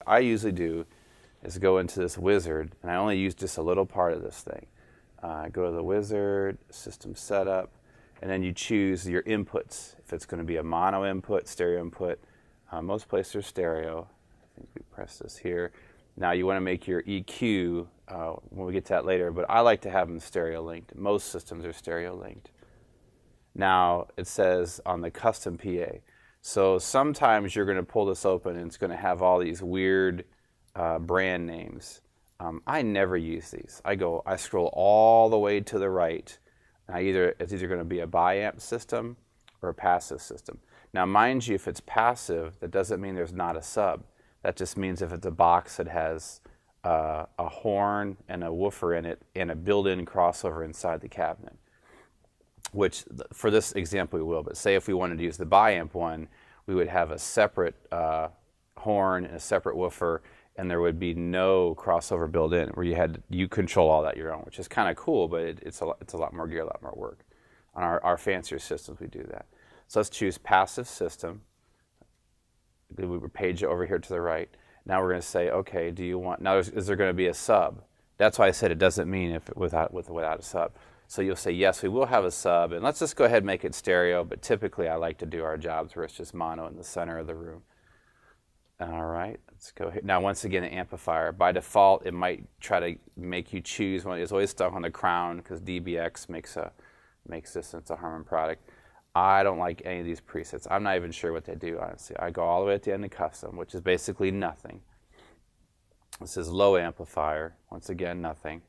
I usually do is go into this wizard, and I only use just a little part of this thing. Go to the wizard, system setup, and then you choose your inputs. If it's going to be a mono input, stereo input, most places are stereo. I think we press this here. Now you want to make your EQ, when we get to that later, but I like to have them stereo linked. Most systems are stereo linked. Now it says on the custom PA. So sometimes you're going to pull this open and it's going to have all these weird brand names. I never use these. I scroll all the way to the right. It's either going to be a biamp system or a passive system. Now mind you, if it's passive, that doesn't mean there's not a sub. That just means if it's a box that has a horn and a woofer in it and a built-in crossover inside the cabinet, which for this example we will, but say if we wanted to use the biamp one, we would have a separate horn and a separate woofer, and there would be no crossover built in, where you control all that your own, which is kind of cool, but it's a lot more gear, a lot more work. On our fancier systems, we do that. So let's choose passive system. We would page it over here to the right. Now we're going to say, okay, is there going to be a sub? That's why I said it doesn't mean without a sub. So you'll say, yes, we will have a sub, and let's just go ahead and make it stereo, but typically I like to do our jobs where it's just mono in the center of the room. All right, let's go here. Now, once again, the amplifier. By default, it might try to make you choose one. It's always stuck on the crown because DBX makes this, it's a Harman product. I don't like any of these presets. I'm not even sure what they do, honestly. I go all the way at the end of custom, which is basically nothing. This is low amplifier, once again, nothing.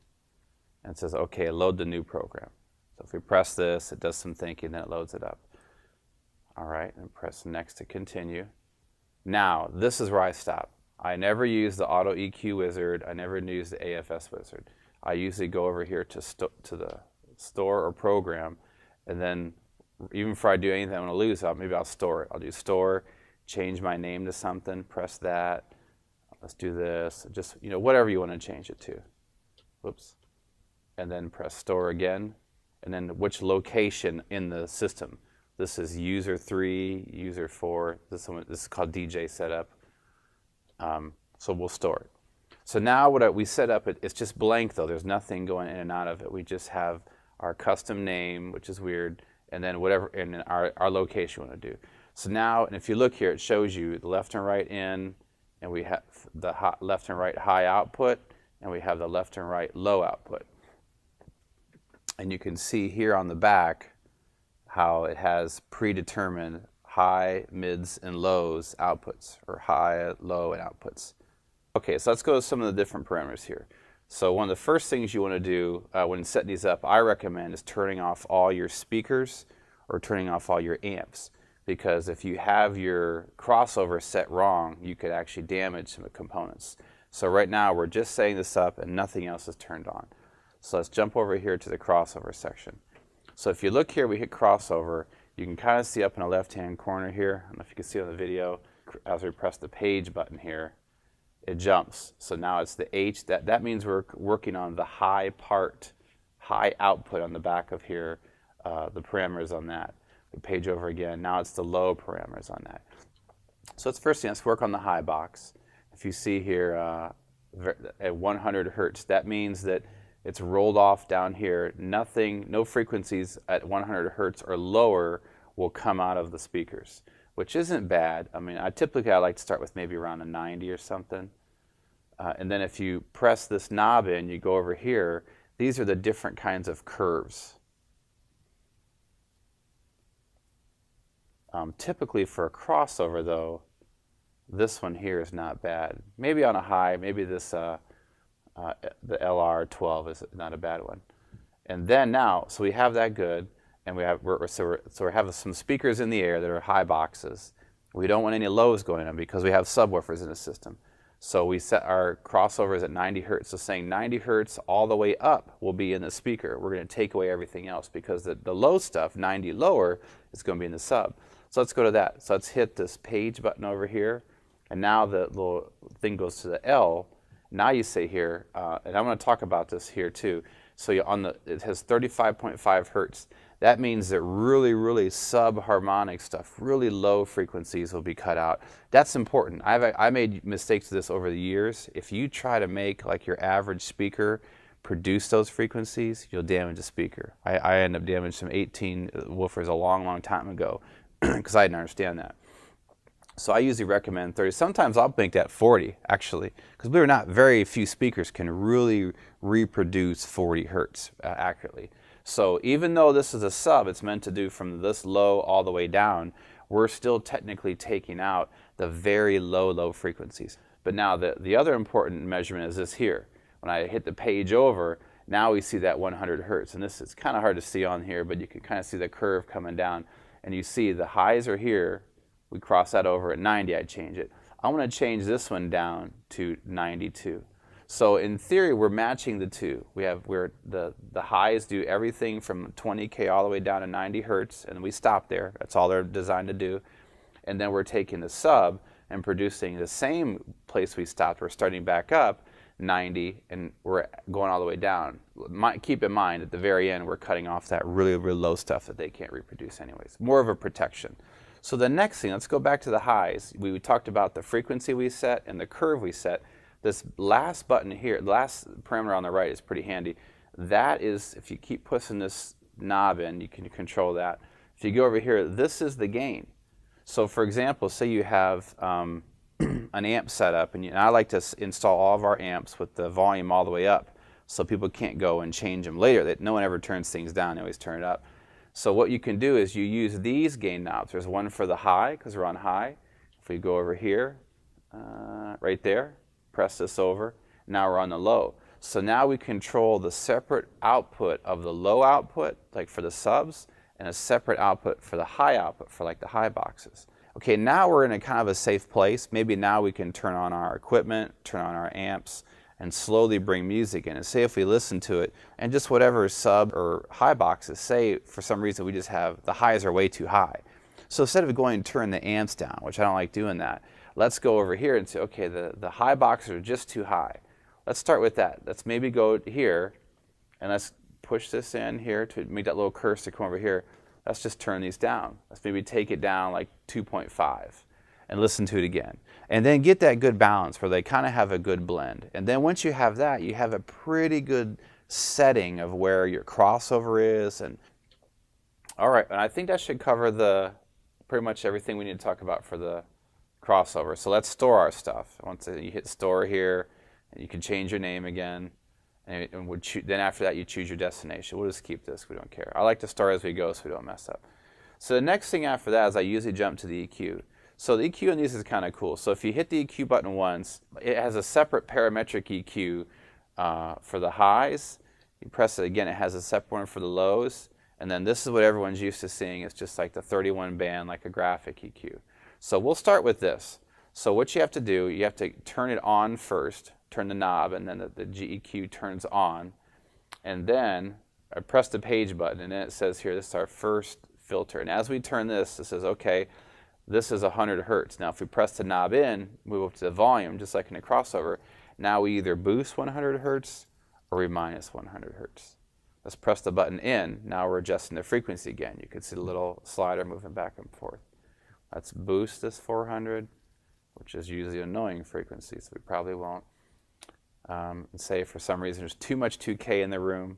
And it says, okay, load the new program. So if we press this, it does some thinking, then it loads it up. All right, and press next to continue. Now, this is where I stop. I never use the Auto EQ wizard. I never use the AFS wizard. I usually go over here to the store or program, and then even before I do anything, I'm going to lose it. Maybe I'll store it. I'll do store, change my name to something, press that. Let's do this. Just, whatever you want to change it to. Whoops. And then press store again, and then which location in the system. This is user 3, user 4. This is called DJ setup. So we'll store it. So now what we set up, it's just blank though. There's nothing going in and out of it. We just have our custom name, which is weird, and then whatever, and then our location we want to do. So now, and if you look here, it shows you the left and right in, and we have the left and right high output, and we have the left and right low output. And you can see here on the back how it has predetermined high, mids, and lows outputs, or high, low, and outputs. Okay, so let's go to some of the different parameters here. So one of the first things you want to do when setting these up, I recommend, is turning off all your speakers or turning off all your amps. Because if you have your crossover set wrong, you could actually damage some of the components. So right now we're just setting this up and nothing else is turned on. So let's jump over here to the crossover section. So if you look here, we hit crossover. You can kind of see up in the left-hand corner here. I don't know if you can see on the video. As we press the page button here, it jumps. So now it's the H. That means we're working on the high output on the back of here, the parameters on that. We page over again. Now it's the low parameters on that. So first thing, let's work on the high box. If you see here at 100 hertz, that means that it's rolled off down here. No frequencies at 100 hertz or lower will come out of the speakers, which isn't bad. I mean, I like to start with maybe around a 90 or something. And then if you press this knob in, you go over here, these are the different kinds of curves. Typically for a crossover though, this one here is not bad. Maybe on a high, maybe this the LR12 is not a bad one. And then now, so we have that good, and we have some speakers in the air that are high boxes. We don't want any lows going on because we have subwoofers in the system. So we set our crossovers at 90 hertz. So saying 90 hertz all the way up will be in the speaker. We're going to take away everything else because the low stuff, 90 lower, is going to be in the sub. So let's go to that. So let's hit this page button over here, and now the little thing goes to the L. Now you say here, and I'm going to talk about this here too. So it has 35.5 hertz. That means that really subharmonic stuff, really low frequencies will be cut out. That's important. I made mistakes with this over the years. If you try to make like your average speaker produce those frequencies, you'll damage the speaker. I ended up damaging some 18 woofers a long time ago because I didn't understand that. So I usually recommend 30. Sometimes I'll make that 40, actually, because believe it or not, very few speakers can really reproduce 40 hertz accurately. So even though this is a sub, it's meant to do from this low all the way down, we're still technically taking out the very low frequencies. But now the other important measurement is this here. When I hit the page over, now we see that 100 hertz. And this is kind of hard to see on here, but you can kind of see the curve coming down. And you see the highs are here. We cross that over at 90, I change it. I want to change this one down to 92. So in theory, we're matching the two. Where the highs do everything from 20K all the way down to 90 hertz, and we stop there. That's all they're designed to do. And then we're taking the sub and producing the same place we stopped. We're starting back up 90, and we're going all the way down. Keep in mind, at the very end, we're cutting off that really low stuff that they can't reproduce anyways. More of a protection. So the next thing, let's go back to the highs. We talked about the frequency we set and the curve we set. This last button here, the last parameter on the right is pretty handy. That is, if you keep pushing this knob in, you can control that. If you go over here, this is the gain. So for example, say you have an amp set up, and I like to install all of our amps with the volume all the way up so people can't go and change them later. No one ever turns things down, they always turn it up. So what you can do is you use these gain knobs. There's one for the high, because we're on high. If we go over here, right there, press this over, now we're on the low. So now we control the separate output of the low output, like for the subs, and a separate output for the high output, for like the high boxes. Okay, now we're in a kind of a safe place. Maybe now we can turn on our equipment, turn on our amps, and slowly bring music in. And say if we listen to it, and just whatever sub or high boxes, say for some reason we just have, the highs are way too high. So instead of going and turn the amps down, which I don't like doing that, let's go over here and say, okay, the high boxes are just too high. Let's start with that. Let's maybe go here, and let's push this in here to make that little cursor come over here. Let's just turn these down. Let's maybe take it down like 2.5 and listen to it again. And then get that good balance where they kind of have a good blend. And then once you have that, you have a pretty good setting of where your crossover is. And all right, and I think that should cover pretty much everything we need to talk about for the crossover. So let's store our stuff. Once you hit store here, and you can change your name again. And then after that, you choose your destination. We'll just keep this. We don't care. I like to start as we go so we don't mess up. So the next thing after that is I usually jump to the EQ. So the EQ in these is kind of cool. So if you hit the EQ button once, it has a separate parametric EQ for the highs. You press it again, it has a separate one for the lows. And then this is what everyone's used to seeing. It's just like the 31 band, like a graphic EQ. So we'll start with this. So what you have to do, you have to turn it on first. Turn the knob, and then the GEQ turns on, and then I press the page button, and then it says here, this is our first filter. And as we turn this, it says, okay, this is 100 hertz. Now if we press the knob in, move up to the volume, just like in a crossover, now we either boost 100 hertz or we minus 100 hertz. Let's press the button in. Now we're adjusting the frequency again. You can see the little slider moving back and forth. Let's boost this 400, which is usually an annoying frequency, so we probably won't. And say for some reason there's too much 2K in the room.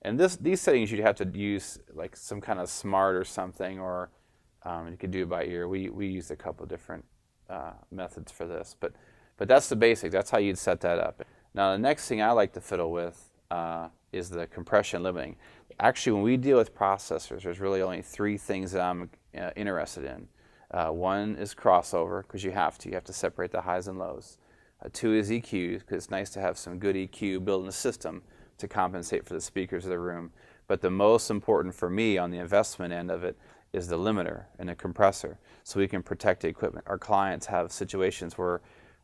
And these settings you'd have to use like some kind of smart or something, or you could do it by ear. We used a couple of different methods for this, but that's the basics. That's how you'd set that up. Now the next thing I like to fiddle with is the compression limiting. Actually, when we deal with processors, there's really only three things that I'm interested in. One is crossover, because you have to separate the highs and lows. Two is EQ, because it's nice to have some good EQ built in the system to compensate for the speakers of the room. But the most important for me on the investment end of it is the limiter and the compressor, so we can protect the equipment. Our clients have situations where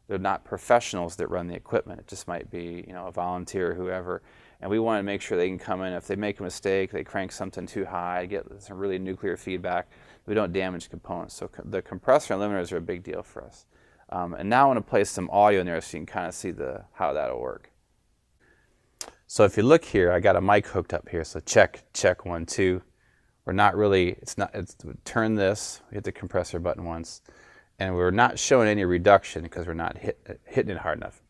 they're not professionals that run the equipment. It just might be, a volunteer or whoever. And we want to make sure they can come in. If they make a mistake, they crank something too high, get some really nuclear feedback, we don't damage components. So the compressor and limiters are a big deal for us. And now I want to place some audio in there so you can kind of see how that'll work. So if you look here, I got a mic hooked up here. So check 1, 2. we're not really, it's turn this, hit the compressor button once, and we're not showing any reduction because we're not hitting it hard enough.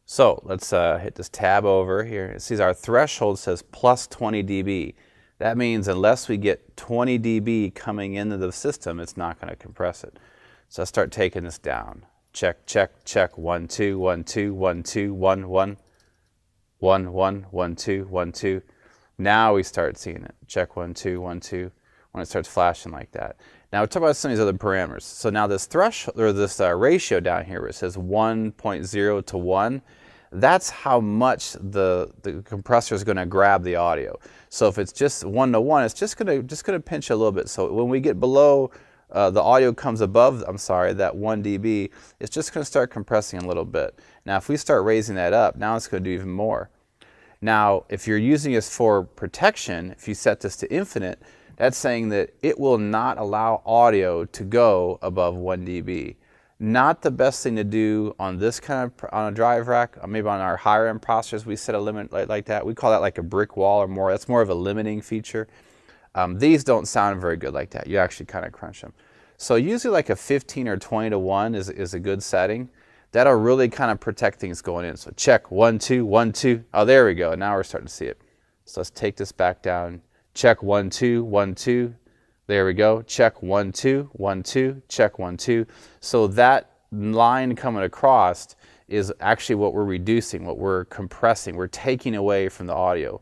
So let's hit this tab over here. It sees our threshold says plus 20 dB. That means unless we get 20 dB coming into the system, it's not going to compress it. So let's start taking this down. Check, check, check, 1, 2, 1, 2, 1, 2, 1, 1, 1, 1, 1, 2, 1, 2. Now we start seeing it. Check 1, 2, 1, 2, when it starts flashing like that. Now we'll talk about some of these other parameters. So now this threshold, or this ratio down here where it says 1.0 to 1, that's how much the compressor is going to grab the audio. So if it's just 1 to 1, it's just going to pinch a little bit. So when we get below, the audio comes above, that 1 dB, it's just going to start compressing a little bit. Now if we start raising that up, now it's going to do even more. Now if you're using this for protection, if you set this to infinite, that's saying that it will not allow audio to go above 1 dB. Not the best thing to do on this kind of, on a drive rack, or maybe on our higher end processors, we set a limit like that. We call that like a brick wall or more. That's more of a limiting feature. These don't sound very good like that. You actually kind of crunch them. So usually like a 15 or 20 to 1 is a good setting. That'll really kind of protect things going in. So check 1, 2, 1, 2. Oh, there we go. Now we're starting to see it. So let's take this back down. Check 1, 2, 1, 2. There we go. Check 1, 2, 1, 2, check 1, 2. So that line coming across is actually what we're reducing, what we're compressing. We're taking away from the audio.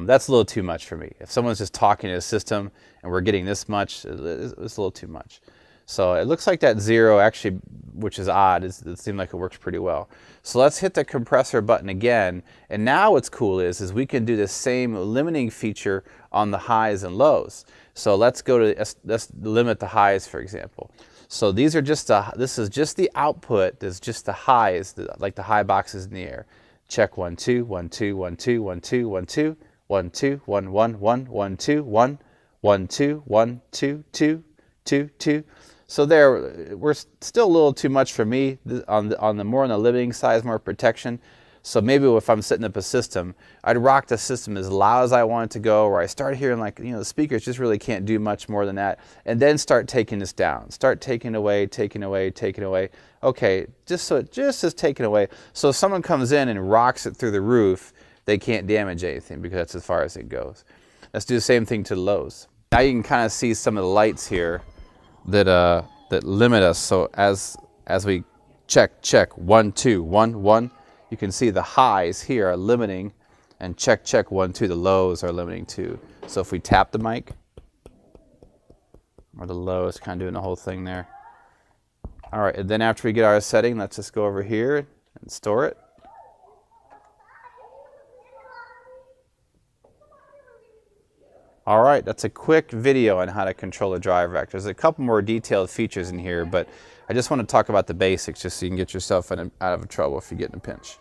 That's a little too much for me. If someone's just talking to a system and we're getting this much, it's a little too much. So it looks like that 0 actually, which is odd, it seemed like it works pretty well. So let's hit the compressor button again. And now what's cool is we can do the same limiting feature on the highs and lows. So let's go to, let's limit the highs, for example. So these are just this is just the output. There's just the highs, like the high boxes in the air. Check 1, 2, 1, 2, 1, 2, 1, 2, 1, 2, 1, 2, 1, 1, 1, 1, 2, 1, 1, 2, 1, 2, 2, 2, 2. So there, we're still a little too much for me on the more on the limiting side, more protection. So maybe if I'm setting up a system, I'd rock the system as loud as I want it to go, or I start hearing like, the speakers just really can't do much more than that, and then start taking this down. Start taking away, taking away, taking away. Okay, just as taken away. So if someone comes in and rocks it through the roof, they can't damage anything because that's as far as it goes. Let's do the same thing to the lows. Now you can kind of see some of the lights here that limit us. So as we check 1, 2, 1, 1. You can see the highs here are limiting, and check 1, 2, the lows are limiting too. So if we tap the mic, or the low is kind of doing the whole thing there. All right, and then after we get our setting, let's just go over here and store it. All right, that's a quick video on how to control a drive rack. There's a couple more detailed features in here, but I just want to talk about the basics just so you can get yourself out of trouble if you get in a pinch.